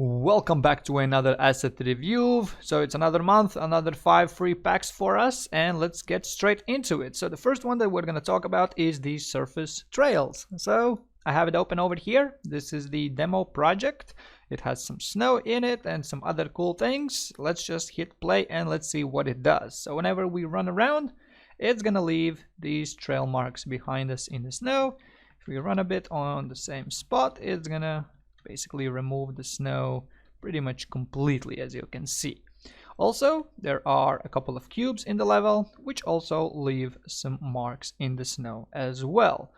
Welcome back to another asset review. So it's another month, another 5 free packs for us, and let's get straight into it. So the first one that we're going to talk about is the surface trails. So I have it open over here. This is the demo project. It has some snow in it and some other cool things. Let's just hit play and let's see what it does. So whenever we run around, it's going to leave these trail marks behind us in the snow. If we run a bit on the same spot, it's going to basically remove the snow pretty much completely, as you can see. Also, there are a couple of cubes in the level which also leave some marks in the snow as well.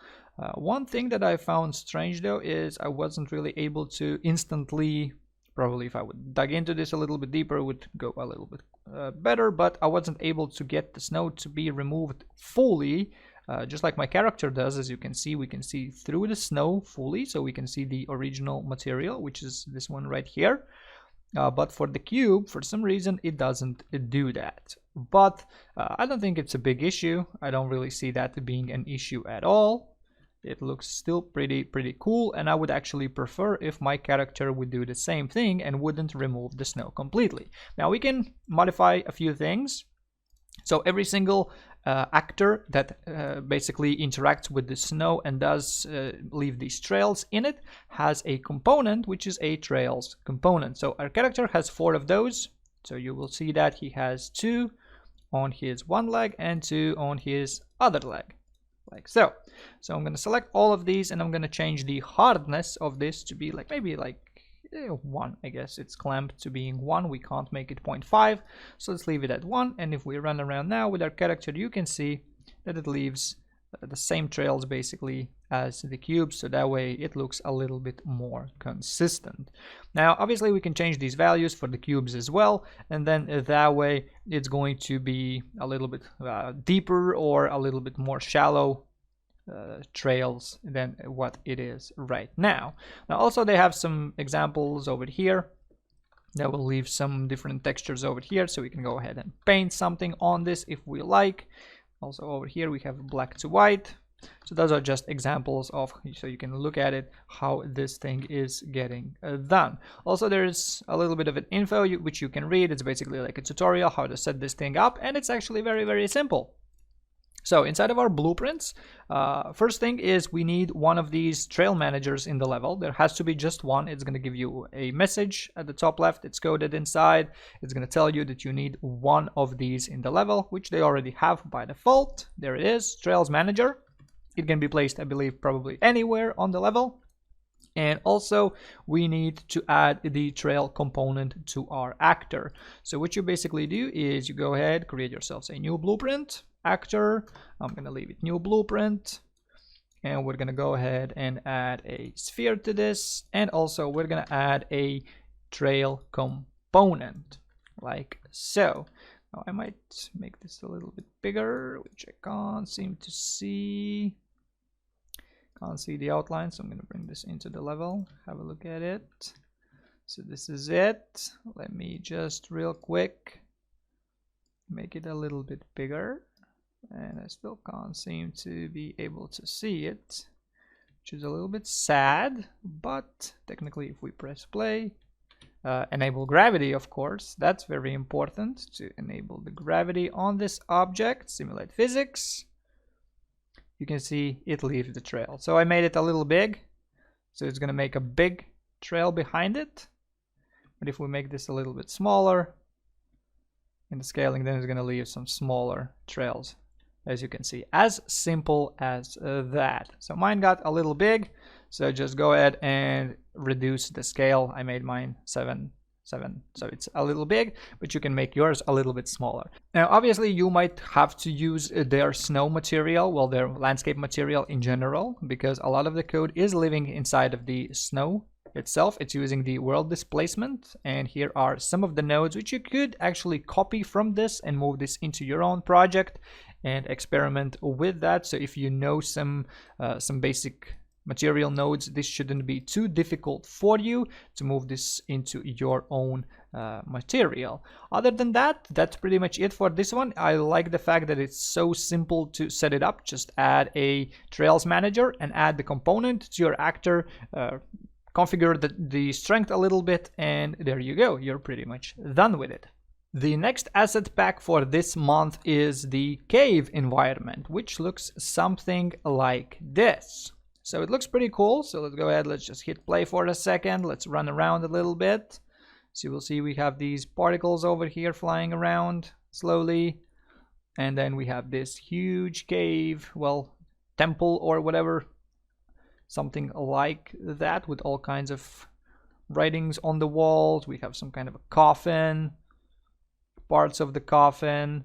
One thing that I found strange though is I wasn't really able to instantly, probably if I would dug into this a little bit deeper it would go a little bit better, but I wasn't able to get the snow to be removed fully. Just like my character does, as you can see, we can see through the snow fully, so we can see the original material, which is this one right here. But for the cube, for some reason, it doesn't do that. But I don't think it's a big issue. I don't really see that being an issue at all. It looks still pretty cool, and I would actually prefer if my character would do the same thing and wouldn't remove the snow completely. Now we can modify a few things. So every single actor that basically interacts with the snow and does leave these trails in it has a component which is a trails component. So our character has 4 of those. So you will see that he has 2 on his one leg and 2 on his other leg, like so. So I'm going to select all of these and I'm going to change the hardness of this to be like maybe like 1. I guess it's clamped to being 1. We can't make it 0.5, so let's leave it at 1. And if we run around now with our character, you can see that it leaves the same trails basically as the cube, so that way it looks a little bit more consistent. Now obviously we can change these values for the cubes as well, and then that way it's going to be a little bit deeper or a little bit more shallow trails than what it is right now. Now also they have some examples over here that will leave some different textures over here, so we can go ahead and paint something on this if we like. Also over here we have black to white. So those are just examples of, so you can look at it how this thing is getting done. Also there's a little bit of an info which you can read. It's basically like a tutorial how to set this thing up, and it's actually very simple. So inside of our blueprints, first thing is we need one of these trail managers in the level. There has to be just one. It's going to give you a message at the top left. It's coded inside. It's going to tell you that you need one of these in the level, which they already have by default. There it is, Trails Manager. It can be placed, I believe, probably anywhere on the level. And also we need to add the trail component to our actor. So what you basically do is you go ahead, create yourselves a new blueprint. Actor, I'm gonna leave it new blueprint, and we're gonna go ahead and add a sphere to this, and also we're gonna add a trail component like so. Now I might make this a little bit bigger, which I can't seem to see. Can't see the outline, so I'm gonna bring this into the level, have a look at it. So this is it. Let me just real quick make it a little bit bigger. And I still can't seem to be able to see it, which is a little bit sad, but technically if we press play, enable gravity, of course, that's very important to enable the gravity on this object, simulate physics, you can see it leaves the trail. So I made it a little big, so it's going to make a big trail behind it. But if we make this a little bit smaller in the scaling, then it's going to leave some smaller trails. As you can see, as simple as that. So mine got a little big, so just go ahead and reduce the scale. I made mine 7, so it's a little big, but you can make yours a little bit smaller. Now obviously you might have to use their snow material, well, their landscape material in general, because a lot of the code is living inside of the snow itself. It's using the world displacement, and here are some of the nodes which you could actually copy from this and move this into your own project and experiment with that. So if you know some basic material nodes, this shouldn't be too difficult for you to move this into your own material. Other than that, that's pretty much it for this one. I like the fact that it's so simple to set it up. Just add a trails manager and add the component to your actor, configure the strength a little bit, and there you go. You're pretty much done with it. The next asset pack for this month is the cave environment, which looks something like this. So it looks pretty cool. So let's go ahead, let's just hit play for a second. Let's run around a little bit. So you will see we have these particles over here flying around slowly. And then we have this huge cave, well, temple or whatever, something like that, with all kinds of writings on the walls. We have some kind of a coffin, parts of the coffin,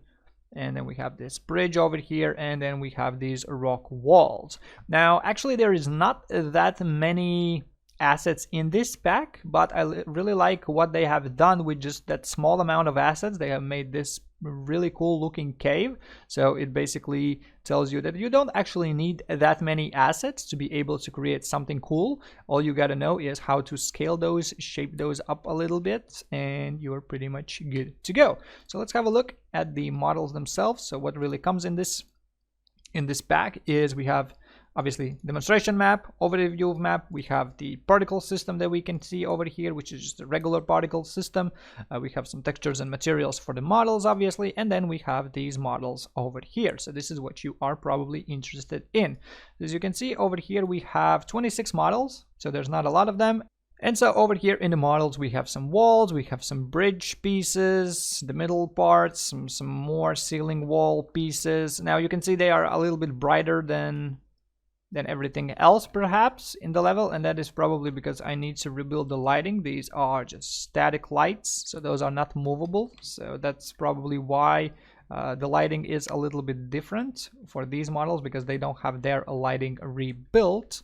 and then we have this bridge over here, and then we have these rock walls. Now actually there is not that many assets in this pack, but I really like what they have done with just that small amount of assets. They have made this really cool looking cave. So it basically tells you that you don't actually need that many assets to be able to create something cool. All you gotta know is how to scale those, shape those up a little bit, and you're pretty much good to go. So let's have a look at the models themselves. So what really comes in this pack is we have obviously demonstration map, overview map. We have the particle system that we can see over here, which is just a regular particle system. We have some textures and materials for the models, obviously, and then we have these models over here. So this is what you are probably interested in. As you can see over here, we have 26 models, so there's not a lot of them. And so over here in the models, we have some walls, we have some bridge pieces, the middle parts, some more ceiling wall pieces. Now you can see they are a little bit brighter than everything else perhaps in the level, and that is probably because I need to rebuild the lighting. These are just static lights, so those are not movable. So that's probably why the lighting is a little bit different for these models, because they don't have their lighting rebuilt.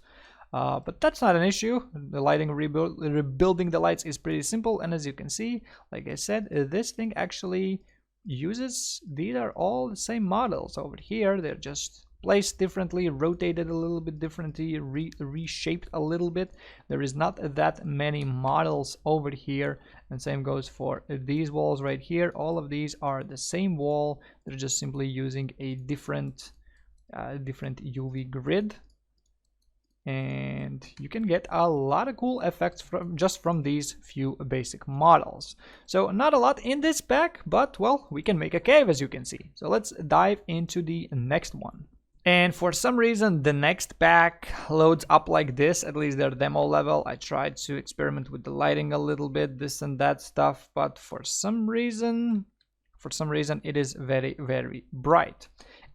But that's not an issue. The lighting rebuilding the lights is pretty simple, and as you can see, like I said, this thing actually uses, these are all the same models over here. They're just placed differently, rotated a little bit differently, reshaped a little bit. There is not that many models over here, and same goes for these walls right here. All of these are the same wall. They're just simply using a different UV grid, and you can get a lot of cool effects from these few basic models. So not a lot in this pack, but well, we can make a cave, as you can see. So let's dive into the next one. And for some reason, the next pack loads up like this, at least their demo level. I tried to experiment with the lighting a little bit, this and that stuff, but for some reason it is very, very bright.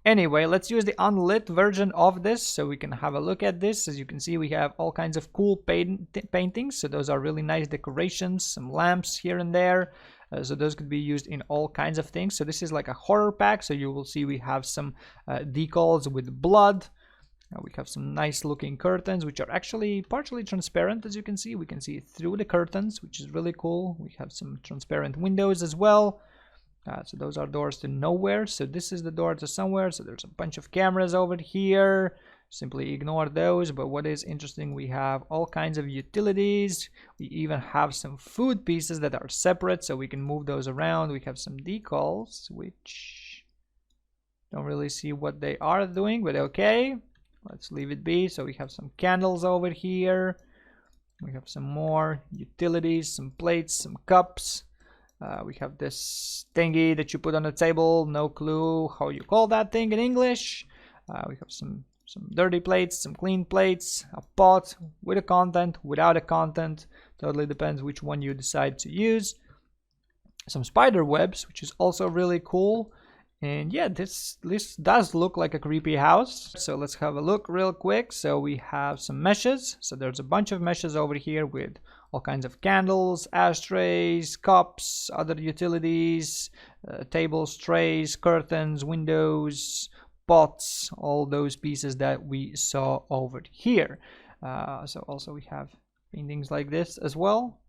Anyway, let's use the unlit version of this so we can have a look at this. As you can see, we have all kinds of cool paintings. So those are really nice decorations, some lamps here and there. So those could be used in all kinds of things. So this is like a horror pack. So you will see we have some decals with blood. We have some nice looking curtains, which are actually partially transparent. As you can see, we can see through the curtains, which is really cool. We have some transparent windows as well. So those are doors to nowhere. So this is the door to somewhere. So there's a bunch of cameras over here. Simply ignore those. But what is interesting, we have all kinds of utilities. We even have some food pieces that are separate, so we can move those around. We have some decals, which don't really see what they are doing, but okay. Let's leave it be. So we have some candles over here. We have some more utilities, some plates, some cups. We have this thingy that you put on the table. No clue how you call that thing in English. We have some dirty plates, some clean plates, a pot with a content, without a content. Totally depends which one you decide to use. Some spider webs, which is also really cool. And yeah, this does look like a creepy house. So let's have a look real quick. So we have some meshes. So there's a bunch of meshes over here with all kinds of candles, ashtrays, cups, other utilities, tables, trays, curtains, windows, pots, all those pieces that we saw over here. So also we have paintings like this as well.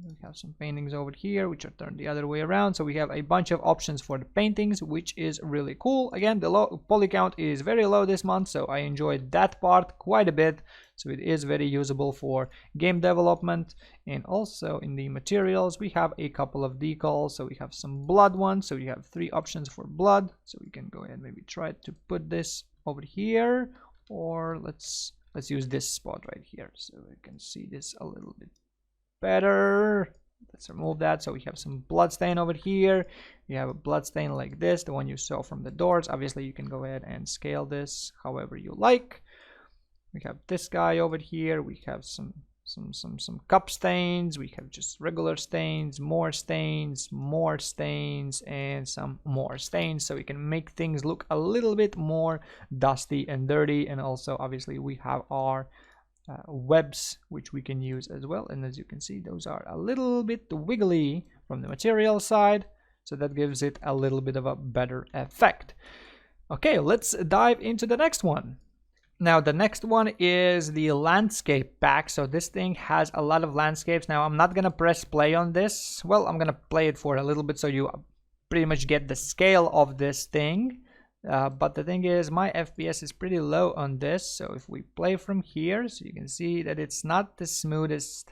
We have some paintings over here which are turned the other way around. So we have a bunch of options for the paintings, which is really cool. Again, the poly count is very low this month, so I enjoyed that part quite a bit. So it is very usable for game development. And also in the materials, we have a couple of decals. So we have some blood ones. So we have 3 options for blood. So we can go ahead and maybe try to put this over here, or let's Let's use this spot right here so we can see this a little bit better. Let's remove that. So we have some blood stain over here. We have a blood stain like this, the one you saw from the doors. Obviously you can go ahead and scale this however you like. We have this guy over here. We have some cup stains. We have just regular stains, more stains, and some more stains, so we can make things look a little bit more dusty and dirty. And also obviously we have our webs, which we can use as well, and as you can see, those are a little bit wiggly from the material side, so that gives it a little bit of a better effect. Okay, let's dive into the next one. Now the next one is the landscape pack. So this thing has a lot of landscapes. Now I'm not gonna press play on this. Well, I'm gonna play it for a little bit so you pretty much get the scale of this thing. But the thing is, my FPS is pretty low on this. So if we play from here, so you can see that it's not the smoothest.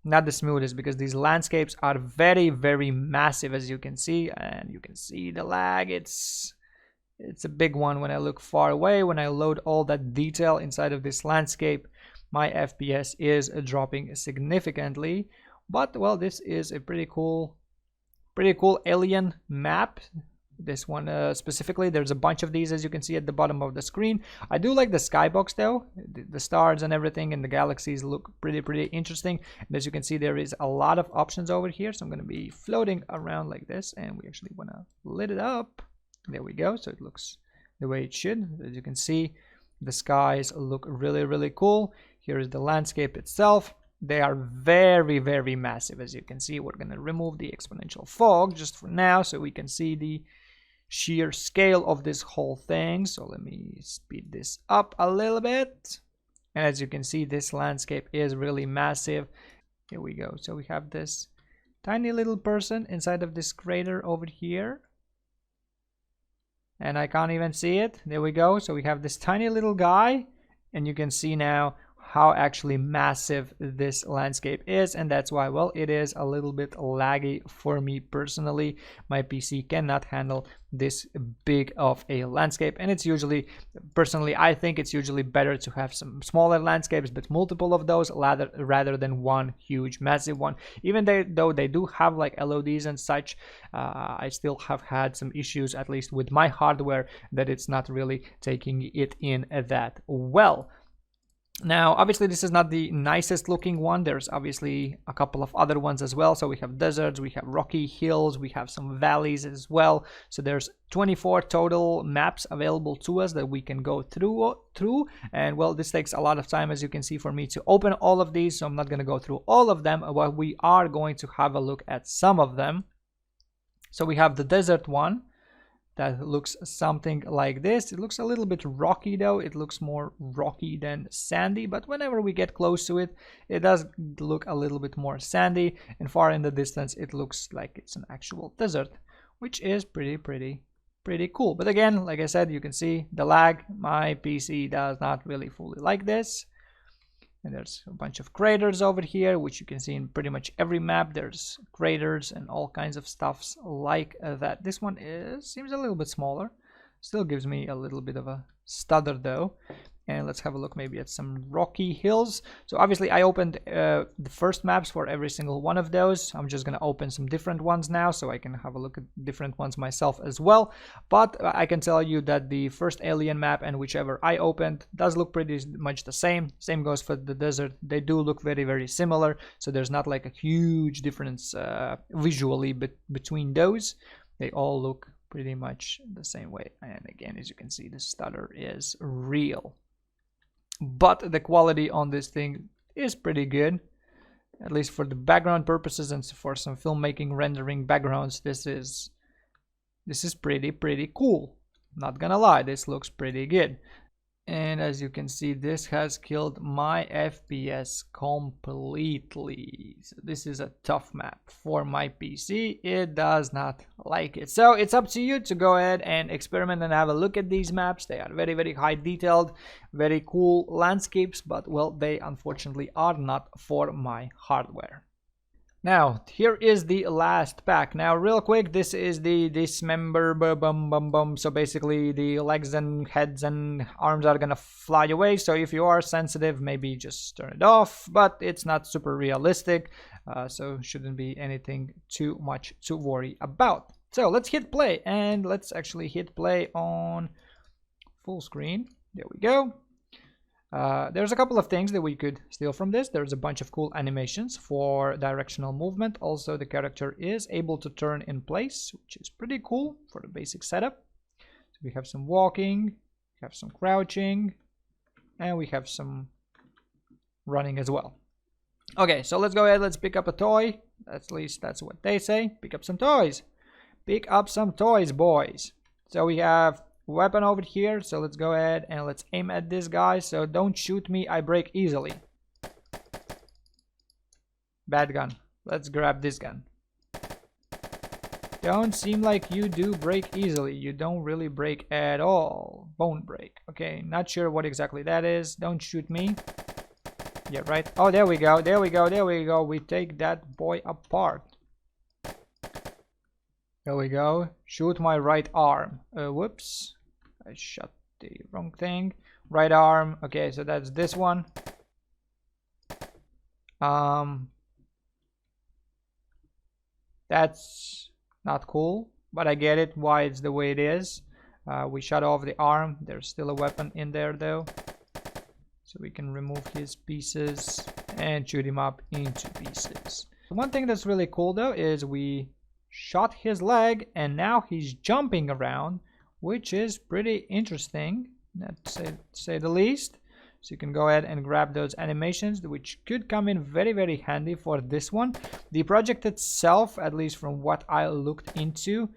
Not the smoothest, because these landscapes are very, very massive, as you can see. And you can see the lag. It's a big one when I look far away. When I load all that detail inside of this landscape, my FPS is dropping significantly. But well, this is a pretty cool alien map. This one specifically, there's a bunch of these, as you can see at the bottom of the screen. I do like the skybox though. The stars and everything and the galaxies look pretty interesting. And as you can see, there is a lot of options over here. So I'm going to be floating around like this, and we actually want to lit it up. There we go. So it looks the way it should. As you can see, the skies look really cool. Here is the landscape itself. They are very massive. As you can see, we're going to remove the exponential fog just for now so we can see the sheer scale of this whole thing. So let me speed this up a little bit. And as you can see, this landscape is really massive. Here we go. So we have this tiny little person inside of this crater over here. And I can't even see it. There we go. So we have this tiny little guy, and you can see now how actually massive this landscape is, and that's why, well, it is a little bit laggy for me personally. My PC cannot handle this big of a landscape, and it's usually, personally, I think it's usually better to have some smaller landscapes but multiple of those rather than one huge massive one. Even though they do have like LODs and such, I still have had some issues, at least with my hardware, that it's not really taking it in that well. Now, obviously, this is not the nicest looking one. There's obviously a couple of other ones as well. So we have deserts, we have rocky hills, we have some valleys as well. So there's 24 total maps available to us that we can go through. And well, this takes a lot of time, as you can see, for me to open all of these. So I'm not going to go through all of them, but we are going to have a look at some of them. So we have the desert one. That looks something like this. It looks a little bit rocky though. It looks more rocky than sandy, but whenever we get close to it, it does look a little bit more sandy, and far in the distance it looks like it's an actual desert, which is pretty cool. But again, like I said, you can see the lag. My PC does not really fully like this. And there's a bunch of craters over here, which you can see in pretty much every map. There's craters and all kinds of stuffs like that. This one seems a little bit smaller. Still gives me a little bit of a stutter though. And let's have a look maybe at some rocky hills. So obviously I opened the first maps for every single one of those. I'm just going to open some different ones now so I can have a look at different ones myself as well. But I can tell you that the first alien map and whichever I opened does look pretty much the same. Same goes for the desert. They do look very similar. So there's not like a huge difference visually between those. They all look pretty much the same way. And again, as you can see, the stutter is real. But the quality on this thing is pretty good, at least for the background purposes and for some filmmaking rendering backgrounds. This is pretty cool. Not gonna lie, this looks pretty good. And as you can see, this has killed my FPS completely. So this is a tough map for my PC. It does not like it. So it's up to you to go ahead and experiment and have a look at these maps. They are very high detailed, very cool landscapes, but well, they unfortunately are not for my hardware. Now, here is the last pack. Now, real quick, this is the Dismemberment. So basically, the legs and heads and arms are gonna fly away. So if you are sensitive, maybe just turn it off. But it's not super realistic, so shouldn't be anything too much to worry about. So let's hit play, and let's actually hit play on full screen. There we go. There's a couple of things that we could steal from this. There's a bunch of cool animations for directional movement. Also, the character is able to turn in place, which is pretty cool for the basic setup. So we have some walking, we have some crouching, and we have some running as well. Okay, so let's go ahead, let's pick up a toy. At least that's what they say. Pick up some toys. Pick up some toys, boys. So we have weapon over here, so let's go ahead and let's aim at this guy. So don't shoot me, I break easily. Bad gun. Let's grab this gun. Don't seem like you do break easily. You don't really break at all. Bone break. Okay, not sure what exactly that is. Don't shoot me. Yeah, right. Oh, there we go. There we go. There we go. We take that boy apart. There we go. Shoot my right arm. Whoops. I shot the wrong thing. Right arm. Okay, so that's this one. That's not cool, but I get it why it's the way it is. We shot off the arm. There's still a weapon in there though. So we can remove his pieces and shoot him up into pieces. One thing that's really cool though is we shot his leg and now he's jumping around, which is pretty interesting, to say the least. So you can go ahead and grab those animations, which could come in very, very handy for this one. The project itself, at least from what I looked into,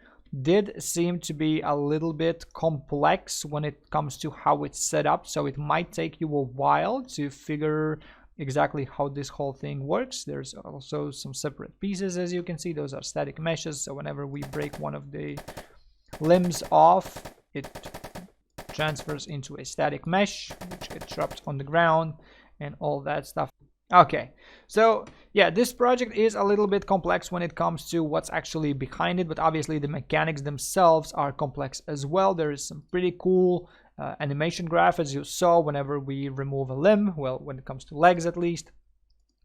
did seem to be a little bit complex when it comes to how it's set up. So it might take you a while to figure exactly how this whole thing works. There's also some separate pieces, as you can see. Those are static meshes, so whenever we break one of the limbs off, it transfers into a static mesh, which gets dropped on the ground and all that stuff. Okay, so yeah, this project is a little bit complex when it comes to what's actually behind it, but obviously the mechanics themselves are complex as well. There is some pretty cool animation graph, as you saw, whenever we remove a limb. Well, when it comes to legs at least,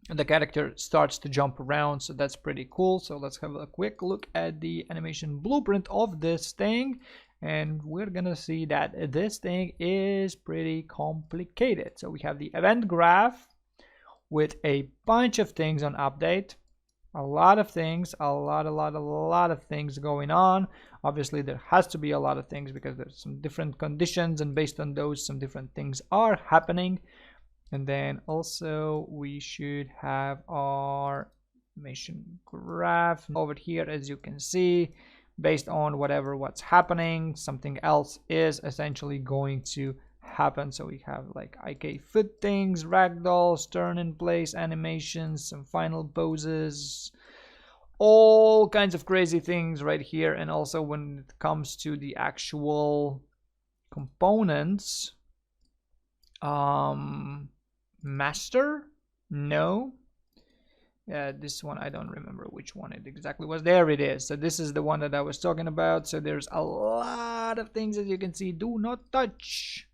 the character starts to jump around, so that's pretty cool. So let's have a quick look at the animation blueprint of this thing, and we're gonna see that this thing is pretty complicated. So we have the event graph with a bunch of things on update, a lot of things, a lot of things going on. Obviously there has to be a lot of things because there's some different conditions, and based on those some different things are happening. And then also we should have our animation graph over here. As you can see, based on what's happening, something else is essentially going to happen. So we have like IK foot things, ragdolls, turn in place animations, some final poses, all kinds of crazy things right here. And also when it comes to the actual components, master, no, this one I don't remember which one it exactly was. There it is. So this is the one that I was talking about. So there's a lot of things, as you can see. Do not touch.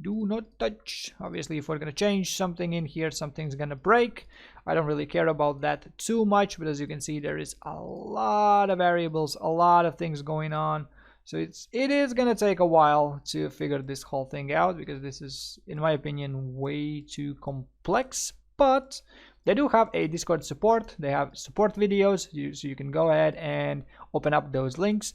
Do not touch. Obviously, if we're going to change something in here, something's going to break. I don't really care about that too much, but as you can see, there is a lot of variables, a lot of things going on. So it is going to take a while to figure this whole thing out, because this is, in my opinion, way too complex. But they do have a Discord support. They have support videos, so you can go ahead and open up those links.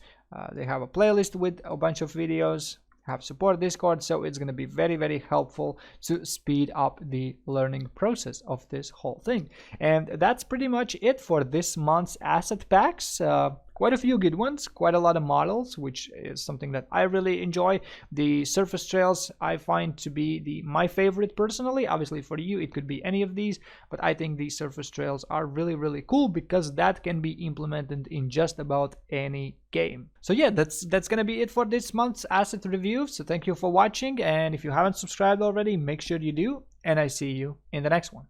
They have a playlist with a bunch of videos, have support Discord, so it's going to be very, very helpful to speed up the learning process of this whole thing. And that's pretty much it for this month's asset packs. Quite a few good ones, quite a lot of models, which is something that I really enjoy. The surface trails I find to be my favorite personally. Obviously for you it could be any of these, but I think these surface trails are really, really cool because that can be implemented in just about any game. So yeah, that's gonna be it for this month's asset review. So thank you for watching, and if you haven't subscribed already, make sure you do, and I see you in the next one.